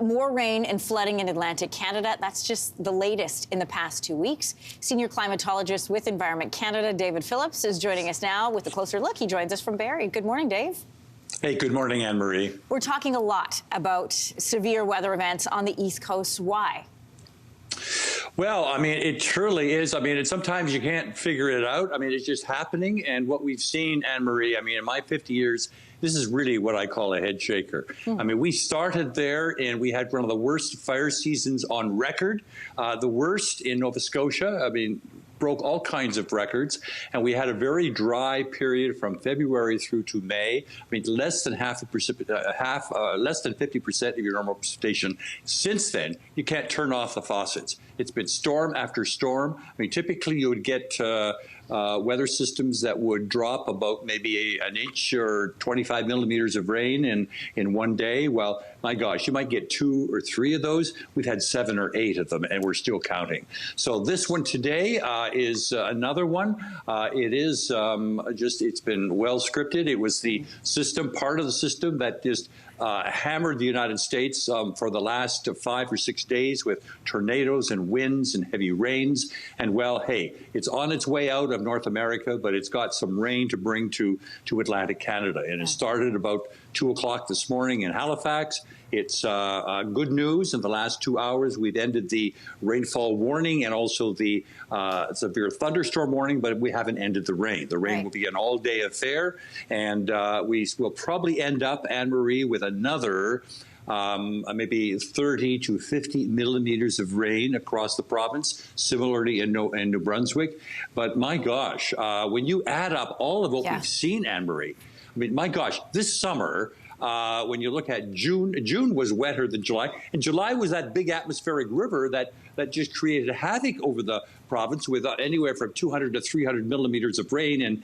More rain and flooding in Atlantic Canada. That's just the latest in the past 2 weeks. Senior climatologist with Environment Canada, David Phillips, is joining us now with a closer look. He joins us from Barrie. Good morning, Dave. Hey, good morning, Anne-Marie. We're talking a lot about severe weather events on the East Coast. Why? Well, I mean, it truly is. I mean, sometimes you can't figure it out. I mean, it's just happening. And what we've seen, Anne-Marie, I mean, in my 50 years, this is really what I call a head shaker. I mean, we started there and we had one of the worst fire seasons on record, the worst in Nova Scotia. I mean, broke all kinds of records, and we had a very dry period from February through to May. I mean, less than less than 50% of your normal precipitation. Since then, you can't turn off the faucets. It's been storm after storm. I mean, typically you would get weather systems that would drop about maybe an inch or 25 millimeters of rain in one day. Well, my gosh, you might get 2 or 3 of those. We've had 7 or 8 of them, and we're still counting. So this one today is another one. It is it's been well scripted. It was the system, part of the system that just hammered the United States for the last 5 or 6 days with tornadoes and winds and heavy rains. And well, hey, it's on its way out of North America, but it's got some rain to bring to Atlantic Canada. And it started about 2 o'clock this morning in Halifax. It's good news. In the last 2 hours, we've ended the rainfall warning and also the severe thunderstorm warning, but we haven't ended the rain. The rain will be an all-day affair, and we will probably end up, Anne-Marie, with another maybe 30 to 50 millimeters of rain across the province, similarly in New Brunswick. But my gosh, when you add up all of what we've seen, Anne-Marie, I mean, my gosh, this summer, when you look at June was wetter than July, and July was that big atmospheric river that just created havoc over the province with anywhere from 200 to 300 millimeters of rain in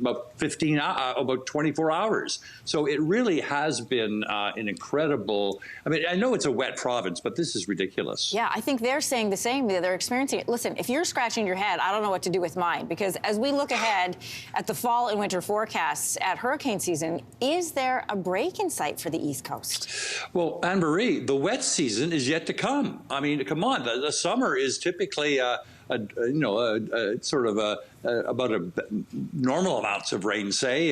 about 24 hours. So it really has been an incredible, I mean, I know it's a wet province, but this is ridiculous. Yeah, I think they're saying the same. They're experiencing it. Listen, if you're scratching your head, I don't know what to do with mine, because as we look ahead at the fall and winter forecasts at hurricane season, is there a break in sight for the East Coast? Well, Anne-Marie, the wet season is yet to come. I mean, come on, the summer is typically about normal amounts of rain, say.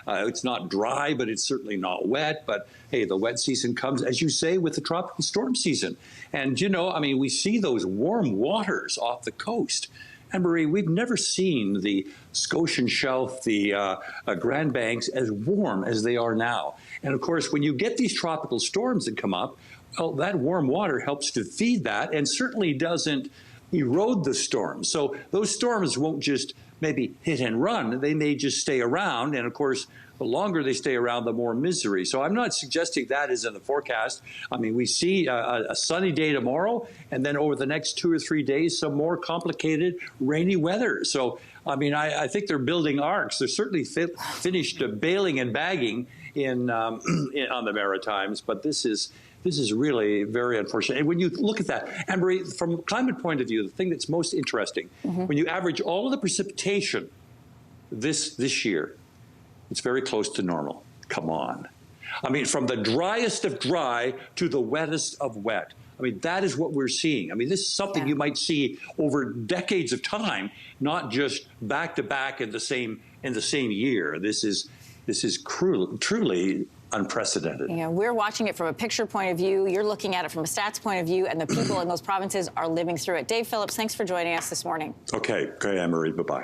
It's not dry, but it's certainly not wet. But hey, the wet season comes, as you say, with the tropical storm season. And, you know, I mean, we see those warm waters off the coast. Anne-Marie, we've never seen the Scotian Shelf, the Grand Banks, as warm as they are now. And of course, when you get these tropical storms that come up, well, that warm water helps to feed that and certainly doesn't erode the storm. So those storms won't just maybe hit and run. They may just stay around. And of course, the longer they stay around, the more misery. So I'm not suggesting that is in the forecast. I mean, we see a sunny day tomorrow, and then over the next 2 or 3 days, some more complicated rainy weather. So, I mean, I think they're building arcs. They're certainly finished bailing and bagging on the Maritimes, but this is really very unfortunate. And when you look at that, Anne-Marie, from a climate point of view, the thing that's most interesting, when you average all of the precipitation this year, it's very close to normal. Come on. I mean, from the driest of dry to the wettest of wet. I mean, that is what we're seeing. I mean, this is something you might see over decades of time, not just back to back in the same year. This is truly unprecedented. Yeah, we're watching it from a picture point of view. You're looking at it from a stats point of view, and the people in those provinces are living through it. Dave Phillips, thanks for joining us this morning. Okay, Anne-Marie, bye-bye.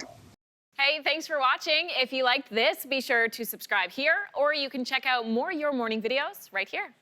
Hey, thanks for watching. If you liked this, be sure to subscribe here, or you can check out more Your Morning videos right here.